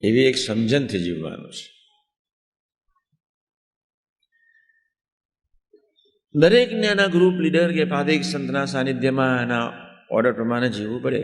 એવી એક સમજણથી જીવવાનું છે. દરેકને એના ગ્રુપ લીડર કે પાદિક સંતના સાનિધ્યમાં એના ઓર્ડર પ્રમાણે જીવવું પડે.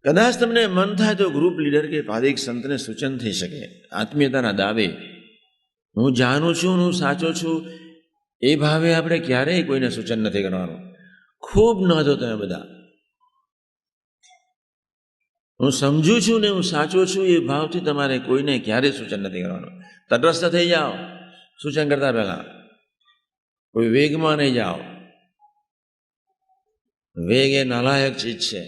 કદાચ તમને મન થાય તો ગ્રુપ લીડર કે પાદિક સંતને સૂચન થઈ શકે આત્મીયતાના દાવે. હું જાણું છું, હું સાચો છું, એ ભાવે આપણે ક્યારેય કોઈને સૂચન નથી કરવાનું. ખૂબ નોંધો તમે બધા. હું સમજુ છું ને હું સાચો છું એ ભાવથી તમારે કોઈને ક્યારેય સૂચન નથી કરવાનું. તટસ્થ થઈ જાઓ સૂચન કરતા પહેલા. કોઈ વેગમાં નહીં જાઓ. વેગ એ નાલાયક ચીજ છે.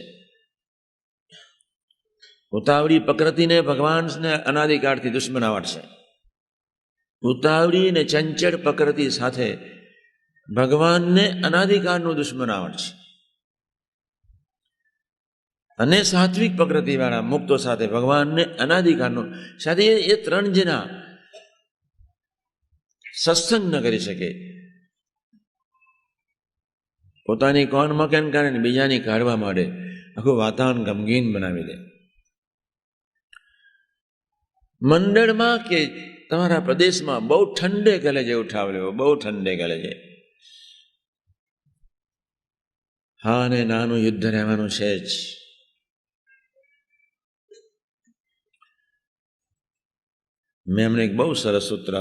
ઉતાવળી પ્રકૃતિને ભગવાનને અનાદિકાળથી દુશ્મનાવટ છે. ઉતાવળી ને ચંચળ પ્રકૃતિ સાથે ભગવાનને અનાદિકાળનું દુશ્મનાવટ છે. અને સાત્વિક પ્રકૃતિવાળા મુક્તો સાથે ભગવાનને અનાદિકાળનું સાથે એ ત્રણ જેના સત્સંગ ન કરી શકે, પોતાની કોણ મકેન કારણે બીજાની કાઢવા માટે આખું વાતાવરણ ગમગીન બનાવી દે. મંડળમાં કે તમારા પ્રદેશમાં બહુ ઠંડે કલેજે ઉઠાવ લેવો, બહુ ઠંડે કલેજે. હા, અને નાનું યુદ્ધ રહેવાનું છે જ. મેં એમને એક બહુ સરસ સૂત્ર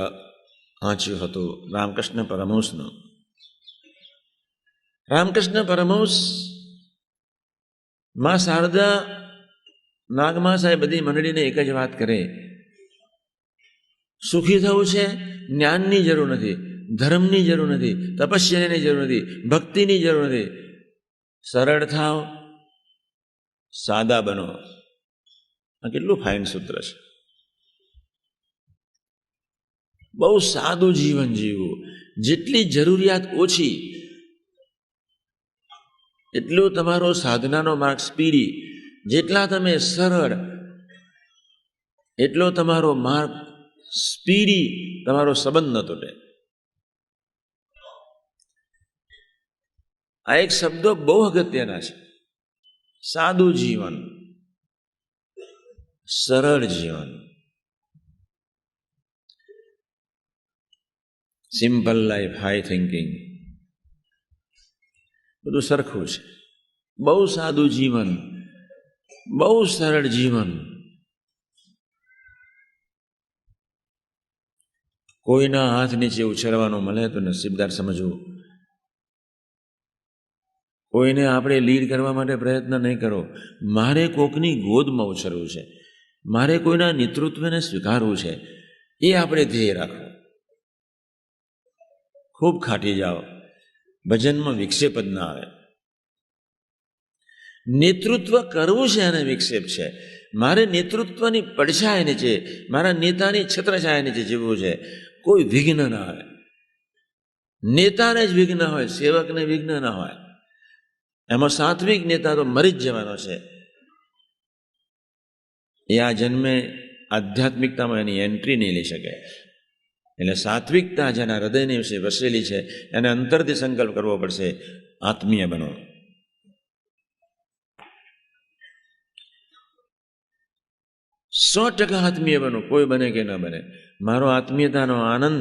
વાંચ્યું હતું રામકૃષ્ણ પરમહંસનું. રામકૃષ્ણ પરમહંસ માં શારદા નાગમા સાહેબ બધી મંડળીને એક જ વાત કરે, સુખી થવું છે, જ્ઞાનની જરૂર નથી, ધર્મની જરૂર નથી, તપસ્યાની જરૂર નથી, ભક્તિની જરૂર નથી. સરળ થાવ, સાદા બનો. આ કેટલું ફાઇન સૂત્ર છે. બહુ સાદું જીવન જીવવું. જેટલી જરૂરિયાત ઓછી એટલો તમારો સાધનાનો માર્ગ સ્પીડી. જેટલા તમે સરળ એટલો તમારો માર્ગ સ્પીડી, તમારો સંબંધ ન તૂટે. આ એક શબ્દો બહુ અગત્યના છે. સાદું જીવન, સરળ જીવન, સિમ્પલ લાઈફ, હાઈ થિંકિંગ, બધું સરખું છે. બહુ સાદું જીવન, બહુ સરળ જીવન. કોઈના હાથ નીચે ઉછેરવાનું મળે તો નસીબદાર સમજવું. કોઈને આપણે લીડ કરવા માટે પ્રયત્ન નહીં કરો. મારે કોકની ગોદમાં ઉછરવું છે, મારે કોઈના નેતૃત્વને સ્વીકારવું છે, એ આપણે ધ્યેય રાખો. ખૂબ ખાટી જાઓ, ભજનમાં વિક્ષેપ જ ના આવે. નેતૃત્વ કરવું છે અને વિક્ષેપ છે. મારે નેતૃત્વની પડછાયા નીચે, મારા નેતાની છત્રછાયા નીચે જીવવું છે. કોઈ વિઘ્ન ના આવે. નેતાને જ વિઘ્ન હોય, સેવકને વિઘ્ન ના હોય. એમાં સાત્વિક નેતા તો મરી જ જવાનો છે. એ આ જન્મે આધ્યાત્મિકતામાં એની એન્ટ્રી નહીં લઈ શકે. એટલે સાત્વિકતા જેના હૃદયની વિશે વસેલી છે એને અંતરથી સંકલ્પ કરવો પડશે, આત્મીય બનો. સો ટકા આત્મીય બનો. કોઈ બને કે ન બને, મારો આત્મીયતાનો આનંદ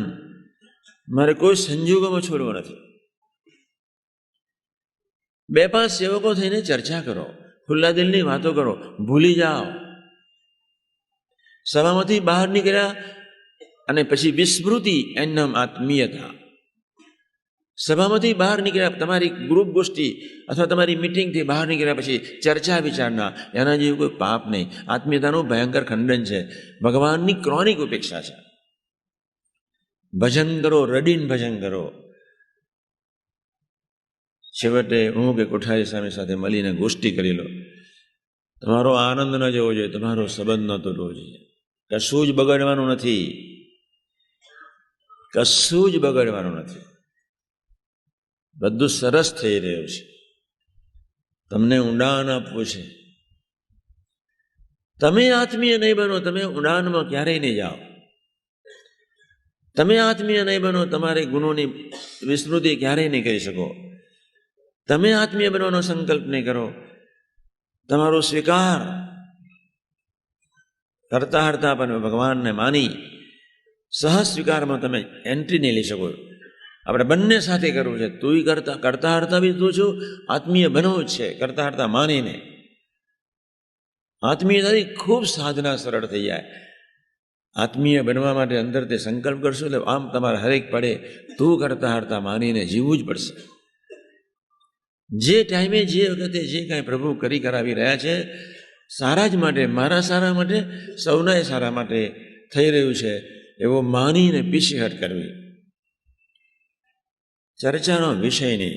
મારે કોઈ સંજોગોમાં છોડવો નથી. 2-5 સેવકો થઈને ચર્ચા કરો, ખુલ્લા દિલની વાતો કરો, ભૂલી જાઓ. સભામાંથી બહાર નીકળ્યા અને પછી વિસ્મૃતિ, એનું નામ આત્મીયતા. સભામાંથી બહાર નીકળ્યા, તમારી ગ્રુપ ગોષ્ઠી અથવા તમારી મિટિંગથી બહાર નીકળ્યા પછી ચર્ચા વિચારણા, એના જેવું કોઈ પાપ નહીં. આત્મીયતાનું ભયંકર ખંડન છે. ભગવાનની ક્રોનિક ઉપેક્ષા છે. ભજન કરો, રડીને ભજન કરો. છેવટે હું કે કોઠારી સ્વામી સાથે મળીને ગોષ્ઠી કરી લો. તમારો આનંદ ન જવો જોઈએ, તમારો સંબંધ ન તૂટવો જોઈએ. કશું જ બગડવાનું નથી, કશું જ બગડવાનું નથી. બધું સરસ થઈ રહ્યું છે. તમને ઊંડાણ આપવું છે. તમે આત્મીય નહીં બનો, તમે ઊંડાણમાં ક્યારેય નહીં જાઓ. તમે આત્મીય નહીં બનો, તમારે ગુણોની વિસ્મૃતિ ક્યારેય નહીં કરી શકો. તમે આત્મીય બનવાનો સંકલ્પ નહીં કરો, તમારો સ્વીકાર કરતા હરતા પણ ભગવાનને માની સહ સ્વીકારમાં તમે એન્ટ્રી નહીં લઈ શકો. આપણે બંને સાથે કરવું છે. તું કરતા હરતા બી તું છું, આત્મીય બનવું જ છે કરતા હરતા માનીને. આત્મીયતાથી ખૂબ સાધના સરળ થઈ જાય. આત્મીય બનવા માટે અંદરથી સંકલ્પ કરશો એટલે આમ તમારે હરેક પડે તું કરતા હરતા માનીને જીવવું જ પડશે. જે ટાઈમે જે વખતે જે કાંઈ પ્રભુ કરી કરાવી રહ્યા છે સારા જ માટે, મારા સારા માટે, સૌના સારા માટે થઈ રહ્યું છે એવો માનીને પીછેહટ કરવી. ચર્ચાનો વિષય નહીં.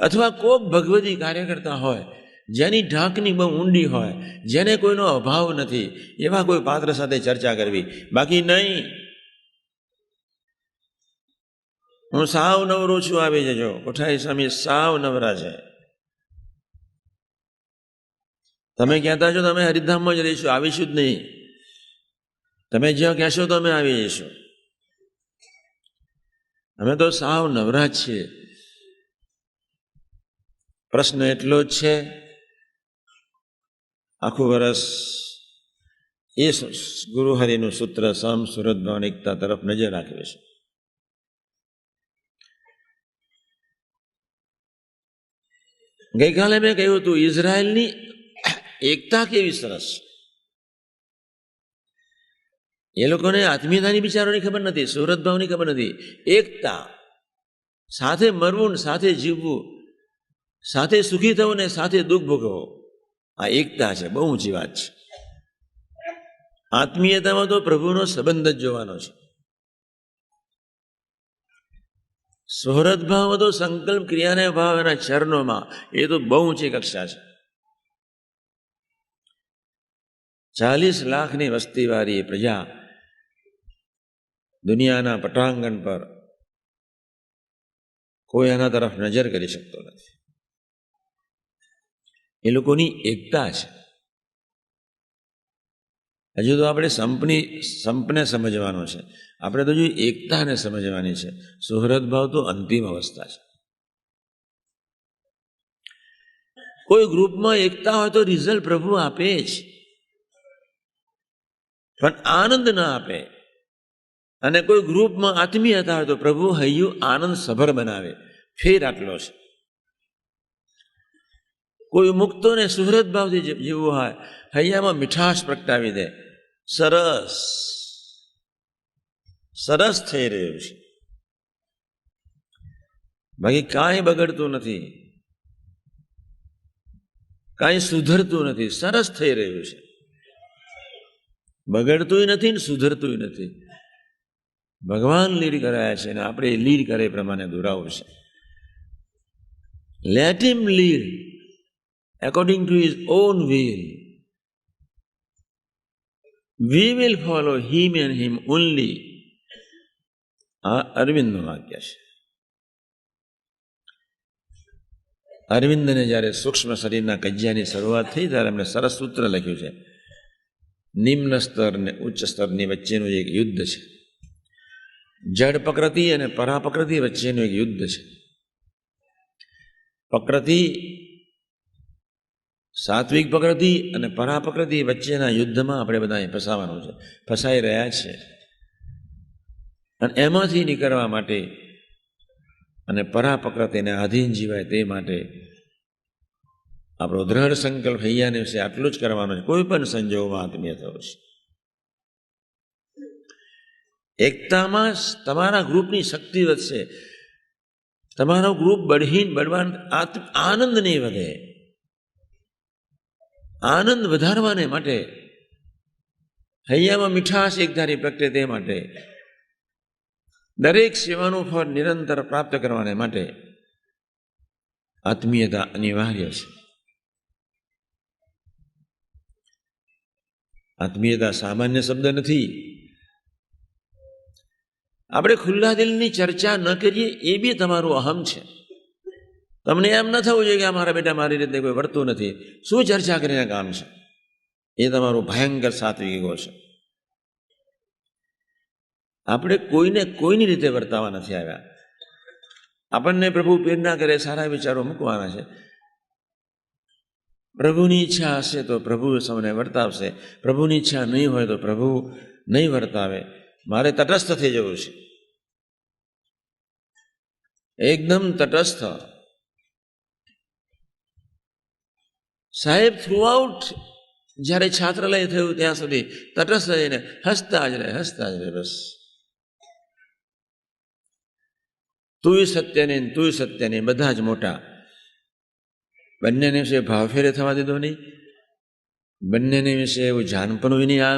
અથવા કોક ભગવદી કાર્યકર્તા હોય જેની ઢાંકની બહુ ઊંડી હોય, જેને કોઈનો અભાવ નથી, એવા કોઈ પાત્ર સાથે ચર્ચા કરવી, બાકી નહીં. હું સાવ નવરો છું, આવી જજો. કોઠારી સ્વામી સાવ નવરા છે. તમે કહેતા છો તમે હરિધામમાં જ રહીશું, આવીશું જ નહીં. તમે જ્યાં કહેશો તો અમે આવી જઈશું. અમે તો સાવ નવરા જ છીએ. પ્રશ્ન એટલો જ છે, આખું વર્ષ એ ગુરુ હરિનું સૂત્ર સમ સુરત ભાવન એકતા તરફ નજર રાખીએ છે. ગઈકાલે મેં કહ્યું હતું ઇઝરાયલની એકતા કેવી સરસ. એ લોકોને આત્મીયતાની વિચારોની ખબર નથી, સુરત ભાવની ખબર નથી. એકતા, સાથે મરવું, સાથે જીવવું, સાથે સુખી થવું ને સાથે દુઃખ ભોગવો, આ એકતા છે. બહુ ઊંચી વાત છે. આત્મીયતામાં તો પ્રભુનો સંબંધ જ જોવાનો છે. સુહૃદ ભાવમાં તો સંકલ્પ ક્રિયાને ભાવ એના ચરણોમાં, એ તો બહુ ઊંચી કક્ષા છે. 40 લાખની વસ્તીવાળી પ્રજા દુનિયાના પટાંગણ પર કોઈ એના તરફ નજર કરી શકતો નથી. એ લોકોની એકતા છે. હજુ તો આપણે સંપને સમજવાનો છે. આપણે તો જો એકતાને સમજવાની છે. સુહૃદ ભાવ તો અંતિમ અવસ્થા છે. કોઈ ગ્રુપમાં એકતા હોય તો રિઝલ્ટ પ્રભુ આપે જ, પણ આનંદ ના આપે. અને કોઈ ગ્રુપમાં આત્મીયતા હોય તો પ્રભુ હૈયું આનંદ સભર બનાવે. ફેર આટલો છે. કોઈ મુક્તોને સુહૃદ ભાવથી જીવવું હોય, હૈયામાં મીઠાશ પ્રગટાવી દે. સરસ સરસ થઈ રહ્યું છે. બાકી કાંઈ બગડતું નથી, કાંઈ સુધરતું નથી. સરસ થઈ રહ્યું છે. બગડતું નથી ને સુધરતું નથી. ભગવાન લીડ કરાયા છે ને આપણે લીડ કરે એ પ્રમાણે દોરાવું છે. Late him lead according to his own will. We will follow him and him only. આ અરવિંદનું વાક્ય છે. અરવિંદને જ્યારે સૂક્ષ્મ શરીરના કજિયાની શરૂઆત થઈ ત્યારે એમણે સરસ સૂત્ર લખ્યું છે. નિમ્ન સ્તર ને ઉચ્ચ સ્તરની વચ્ચેનું એક યુદ્ધ છે. જડ પ્રકૃતિ અને પરાપ્રકૃતિ વચ્ચેનું એક યુદ્ધ છે. પ્રકૃતિ, સાત્વિક પ્રકૃતિ અને પરાપ્રકૃતિ વચ્ચેના યુદ્ધમાં આપણે બધા ફસાવાનું છે, ફસાઈ રહ્યા છે. અને એમાંથી નીકળવા માટે અને પરાપ્રકૃતિને આધીન જીવાય તે માટે આપણો દ્રઢ સંકલ્પ હૈયાને વિશે આટલું જ કરવાનો છે. કોઈ પણ સંજોગોમાં આત્મીય થવું છે. એકતામાં તમારા ગ્રુપની શક્તિ વધશે. તમારો ગ્રુપ બળવાન આનંદ નહીં વધે. આનંદ વધારવાને માટે, હૈયામાં મીઠાશ એકધારી પ્રગટે તે માટે, દરેક સેવાનું ફળ નિરંતર પ્રાપ્ત કરવાને માટે આત્મીયતા અનિવાર્ય છે. આત્મીયતા સામાન્ય શબ્દ નથી. આપણે ખુલ્લા દિલની ચર્ચા ન કરીએ એ બી તમારું અહમ છે. તમને એમ ન થવું જોઈએ કે આ મારા બેટા મારી રીતે કોઈ વર્તું નથી, શું ચર્ચા કરીને કામ છે. એ તમારું ભયંકર સાત્વિક ઈગો છે. આપણે કોઈને કોઈની રીતે વર્તાવા નથી આવ્યા. આપણને પ્રભુ પ્રેરણા કરે સારા વિચારો મૂકવાના છે. પ્રભુની ઈચ્છા હશે તો પ્રભુ સૌને વર્તાવશે, પ્રભુની ઈચ્છા નહીં હોય તો પ્રભુ નહીં વર્તાવે. મારે તટસ્થ થઈ જવું છે, એકદમ તટસ્થ. સાહેબ થ્રુઆઉટ જ્યારે છાત્રાલય થયું ત્યાં સુધી તટસ્થ રહીને હસતા જ રહે બસ. તુંય સત્યની બધા જ મોટા. બંનેને વિશે ભાવફેરે થવા દીધો નહીં, બંનેને વિશે એવું જાનપણું નહીં